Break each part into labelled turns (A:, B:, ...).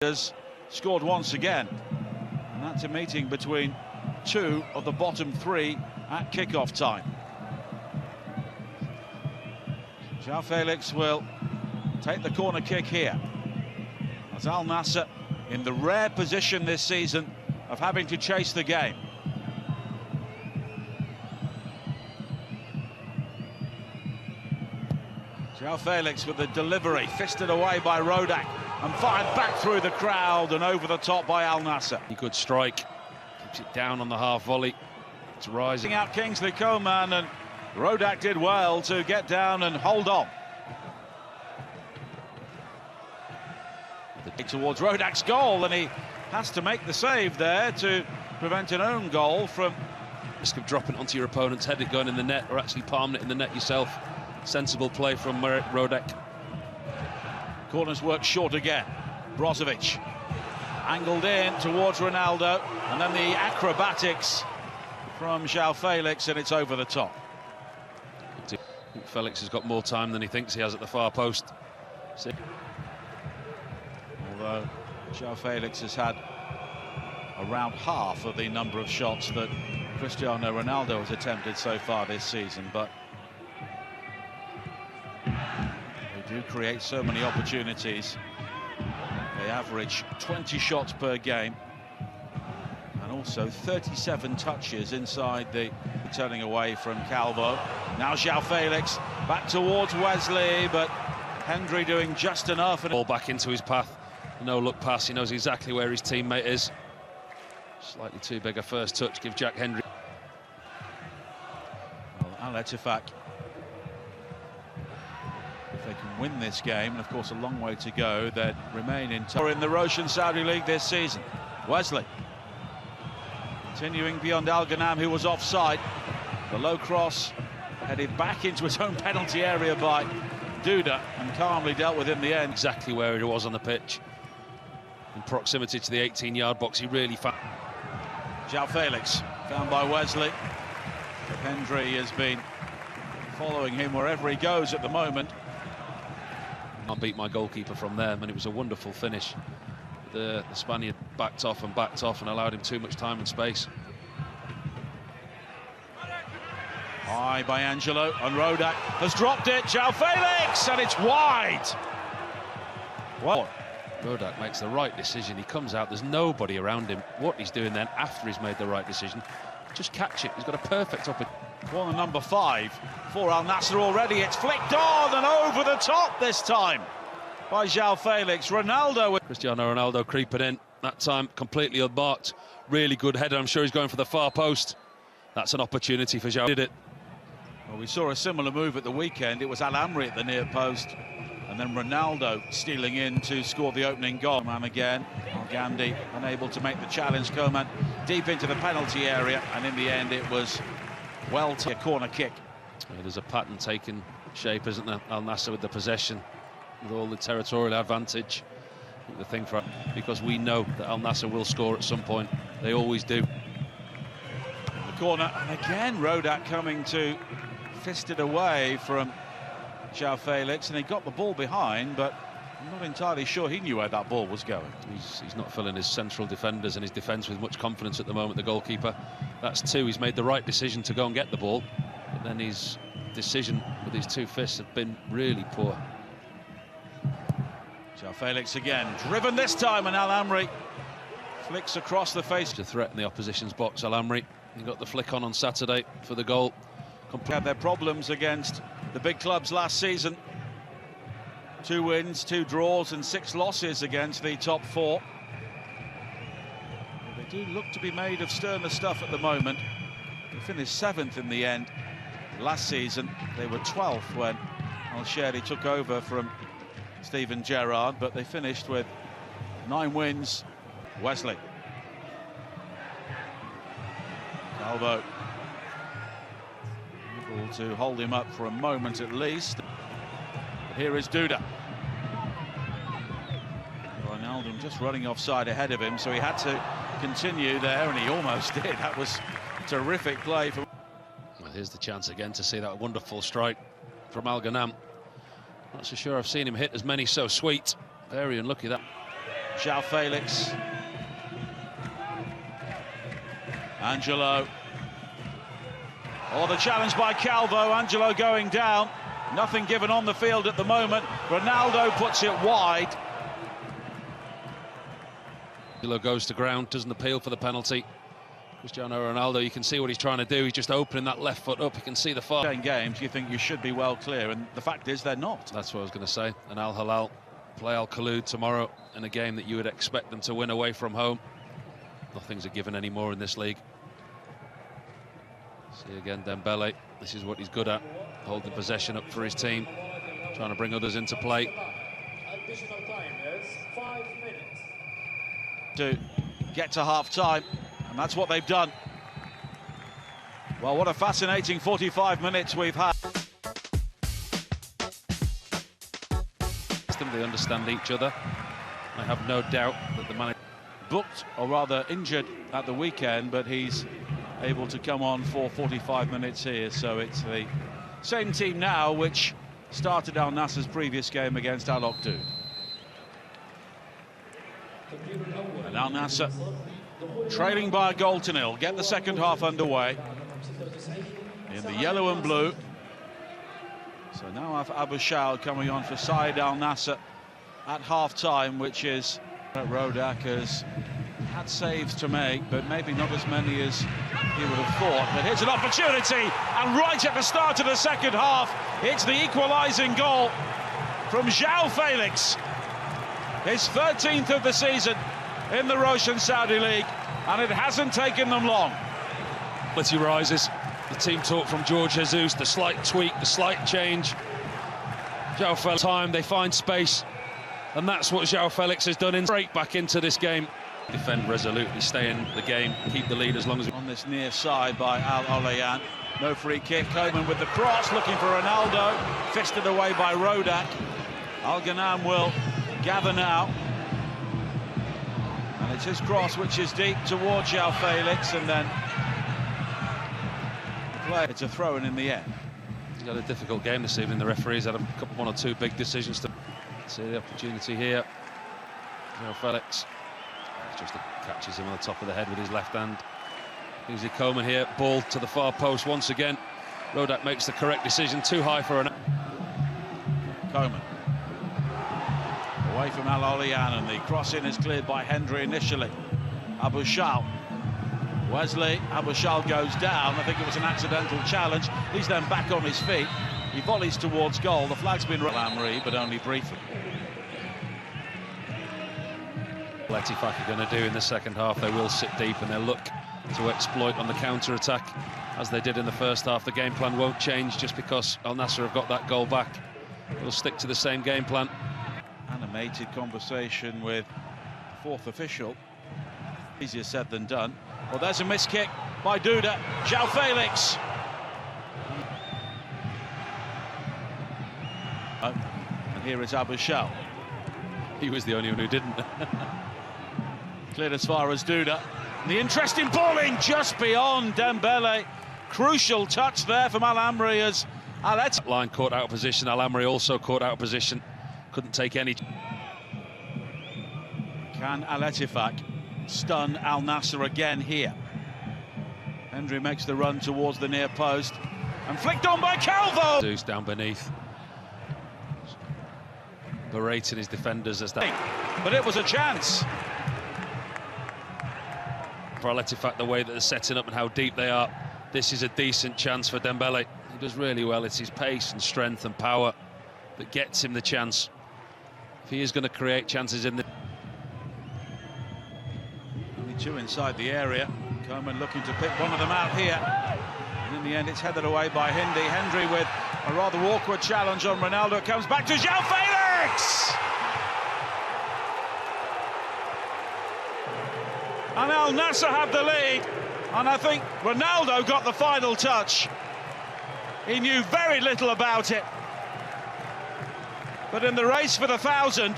A: Has scored once again, and that's a meeting between two of the bottom three at kick-off time. João Felix will take the corner kick here, as Al Nassr in the rare position this season of having to chase the game. João Felix with the delivery, fisted away by Rodak and fired back through the crowd and over the top by Al Nassr.
B: He could strike, keeps it down on the half volley. It's rising
A: out Kingsley Coman, and Rodak did well to get down and hold on. Towards Rodak's goal, and he has to make the save there to prevent an own goal from
B: risk of dropping onto your opponent's head and going in the net, or actually palming it in the net yourself. Sensible play from Rodak.
A: Corners work short again. Brozovic angled in towards Ronaldo, and then the acrobatics from João Felix, and it's over the top.
B: I think Felix has got more time than he thinks he has at the far post.
A: Although João Felix has had around half of the number of shots that Cristiano Ronaldo has attempted so far this season, but they do create so many opportunities. They average 20 shots per game, and also 37 touches inside the turning away from Calvo. Now João Felix back towards Wesley, but Hendry doing just enough.
B: Ball back into his path. No look pass. He knows exactly where his teammate is. Slightly too big a first touch. Give Jack Hendry.
A: Well, Al Ettifaq, if they can win this game, and of course a long way to go, they'd remain in the Roshan Saudi League this season. Wesley continuing beyond Al Ghanam, who was offside. The low cross headed back into his own penalty area by Duda, and calmly dealt with in the end.
B: Exactly where he was on the pitch, in proximity to the 18-yard box. He really found.
A: João Felix found by Wesley. Hendry has been following him wherever he goes at the moment.
B: Can't beat my goalkeeper from there, and it was a wonderful finish. The Spaniard backed off and allowed him too much time and space.
A: High by Angelo, and Rodak has dropped it. João Felix, and it's wide. What?
B: Rodak makes the right decision. He comes out, there's nobody around him. What he's doing then after he's made the right decision, just catch it. He's got a perfect opportunity.
A: Corner number 5 for Al Nassr already. It's flicked on and over the top this time by João Felix.
B: Cristiano Ronaldo creeping in, that time completely unmarked. Really good header. I'm sure he's going for the far post. That's an opportunity for João. Did it.
A: Well, we saw a similar move at the weekend. It was Al Amri at the near post, and then Ronaldo stealing in to score the opening goal. Man again, Al-Ghamdi unable to make the challenge. Coman deep into the penalty area, and in the end it was well to a corner kick.
B: Yeah, there's a pattern taking shape, isn't there? Al Nassr with the possession, with all the territorial advantage. I think the thing for, because we know that Al Nassr will score at some point. They always do.
A: The corner, and again Rodak coming to fist it away from João Felix, and he got the ball behind, but I'm not entirely sure he knew where that ball was going.
B: He's not filling his central defenders and his defence with much confidence at the moment, the goalkeeper. That's two. He's made the right decision to go and get the ball, but then his decision with his two fists have been really poor.
A: João Felix again, driven this time, and Al Amri flicks across the face.
B: To threaten the opposition's box, Al Amri. He got the flick on Saturday for the goal.
A: Had their problems against the big clubs last season. 2 wins, 2 draws and 6 losses against the top 4. They do look to be made of sterner stuff at the moment. They finished 7th in the end. Last season they were 12th when Al-Shehri took over from Steven Gerrard, but they finished with 9 wins. Wesley. Calvo able to hold him up for a moment at least. But here is Duda. Ronaldo just running offside ahead of him, so he had to continue there, and he almost did. That was terrific play.
B: Well, here's the chance again to see that wonderful strike from Al Ghanam. Not so sure I've seen him hit as many so sweet. Very unlucky that.
A: João Felix. Angelo. Oh, the challenge by Calvo. Angelo going down. Nothing given on the field at the moment. Ronaldo puts it wide.
B: Angelo goes to ground, doesn't appeal for the penalty. Cristiano Ronaldo, you can see what he's trying to do. He's just opening that left foot up. You can see the far.
A: 10 games, you think you should be well clear, and the fact is they're not.
B: That's what I was going to say. And Al Hilal play Al Khaloud tomorrow in a game that you would expect them to win away from home. Nothing's a given anymore in this league. See again Dembele. This is what he's good at, holding possession up for his team, trying to bring others into play.
C: Additional time is 5 minutes.
A: To get to half-time, and that's what they've done. Well, what a fascinating 45 minutes we've had.
B: They understand each other. I have no doubt that the manager
A: Booked, or rather injured, at the weekend, but he's able to come on for 45 minutes here. So it's the same team now which started Al Nassr's previous game against Al Oqdoud. And Al Nassr trailing by a goal to nil. Get the second half underway in the yellow and blue. So now I have Abu Shal coming on for Saeed Al Nassr at half-time, which is Rodak has had saves to make, but maybe not as many as he would have thought. But here's an opportunity, and right at the start of the second half, it's the equalising goal from João Felix. His 13th of the season in the Roshan Saudi League, and it hasn't taken them long.
B: quality rises. The team talk from George Jesus, the slight tweak, the slight change. João Felix time, they find space, and that's what João Felix has done. Break back into this game. Defend resolutely, stay in the game, keep the lead as long as...
A: On this near side by Al Olayan. No free kick. Koeman with the cross, looking for Ronaldo. Fisted away by Rodak. Al Ghanam will gather now. And it's his cross which is deep towards João Felix, and then... It's a throw-in in the end.
B: He's got a difficult game this evening. The referee's had one or two big decisions to see the opportunity here. João Felix just catches him on the top of the head with his left hand. Easy Koeman here, ball to the far post once again. Rodak makes the correct decision, too high for an...
A: Koeman. Away from Al Olayan, and the cross-in is cleared by Hendry initially. Abu Shal. Wesley, Abu Shal goes down. I think it was an accidental challenge. He's then back on his feet. He volleys towards goal. The flag's been Lamri, but only briefly.
B: Ettifaq are going to do in the second half. They will sit deep and they'll look to exploit on the counter-attack as they did in the first half. The game plan won't change just because Al Nassr have got that goal back. They'll stick to the same game plan.
A: Animated conversation with the fourth official. Easier said than done. Well, there's a missed kick by Duda. João Felix. Oh, and here is Abu Shal.
B: He was the only one who didn't.
A: Cleared as far as Duda. And the interesting balling just beyond Dembele. Crucial touch there from Al Amri as Al Ettifaq.
B: Line caught out of position. Al Amri also caught out of position. Couldn't take any.
A: Can Al Ettifaq stun Al Nassr again here? Hendry makes the run towards the near post and flicked on by Calvo.
B: Zeus down beneath, berating his defenders as that.
A: But it was a chance.
B: For Al Ettifaq, the way that they're setting up and how deep they are, this is a decent chance for Dembele. He does really well. It's his pace and strength and power that gets him the chance. If he is going to create chances in the...
A: Only two inside the area. Koeman looking to pick one of them out here. And in the end, it's headed away by Hendry. Hendry with a rather awkward challenge on Ronaldo. It comes back to João Felix! And Al Nassr have the lead. And I think Ronaldo got the final touch. He knew very little about it. But in the race for the 1,000,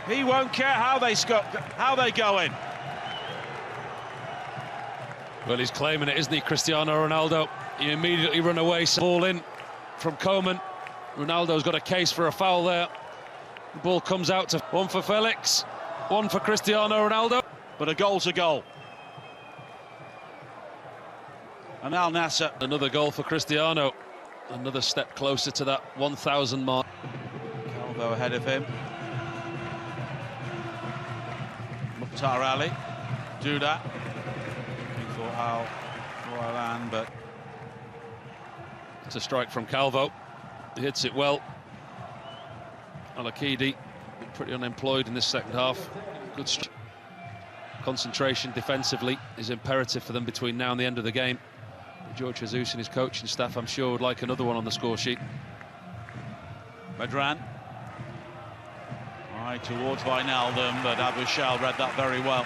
A: he won't care how they go in.
B: Well, he's claiming it, isn't he, Cristiano Ronaldo? He immediately run away, ball in from Koeman. Ronaldo's got a case for a foul there. The ball comes out to one for Felix. One for Cristiano Ronaldo.
A: But a goal's a goal. And Al Nassr.
B: Another goal for Cristiano. Another step closer to that 1,000 mark.
A: Calvo ahead of him. Mukhtar Ali. Do that. Looking for Al Warlan, but
B: it's a strike from Calvo. He hits it well. Al-Akidi been pretty unemployed in this second half. Good concentration defensively is imperative for them between now and the end of the game. George Jesus and his coaching staff, I'm sure, would like another one on the score sheet.
A: Medran. Right towards Wijnaldum, but Abu Shal read that very well.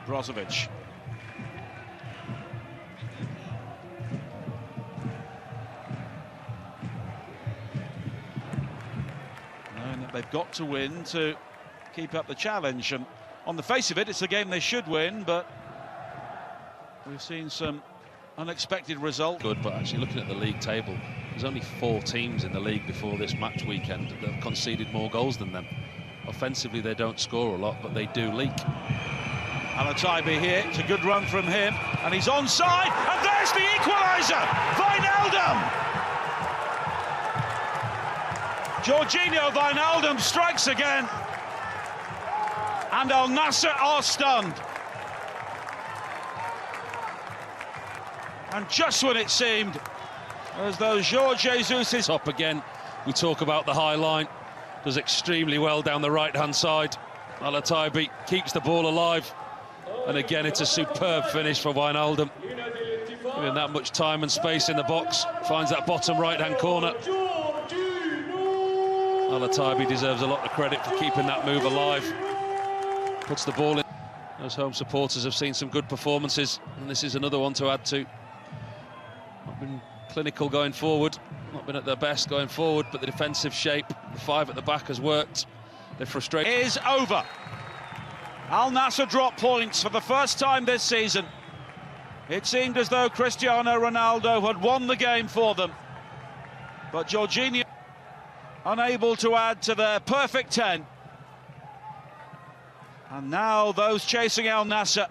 A: Brozovic. Knowing that they've got to win to keep up the challenge, and on the face of it, it's a game they should win, but we've seen some unexpected results.
B: Good, but actually looking at the league table, there's only 4 teams in the league before this match weekend that have conceded more goals than them. Offensively, they don't score a lot, but they do leak.
A: Al-Attaibi here, it's a good run from him, and he's onside, and there's the equaliser! Wijnaldum! Jorginho Wijnaldum strikes again, and Al Nassr are stunned. And just when it seemed as though Jorge Jesus is
B: up again, we talk about the high line, does extremely well down the right-hand side. Al-Attaibi keeps the ball alive, and again it's a superb finish for Wijnaldum. Given that much time and space in the box, finds that bottom right-hand corner. Al-Attaibi deserves a lot of credit for keeping that move alive. Puts the ball in. Those home supporters have seen some good performances, and this is another one to add to. Not been clinical going forward, not been at their best going forward, but the defensive shape, the 5 at the back has worked. They're frustrated.
A: Is over. Al Nassr dropped points for the first time this season. It seemed as though Cristiano Ronaldo had won the game for them, but Jorginho unable to add to their perfect 10. And now those chasing Al Nassr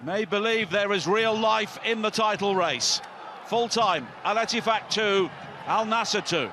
A: may believe there is real life in the title race. Full time, Al Ettifaq 2, Al Nassr 2.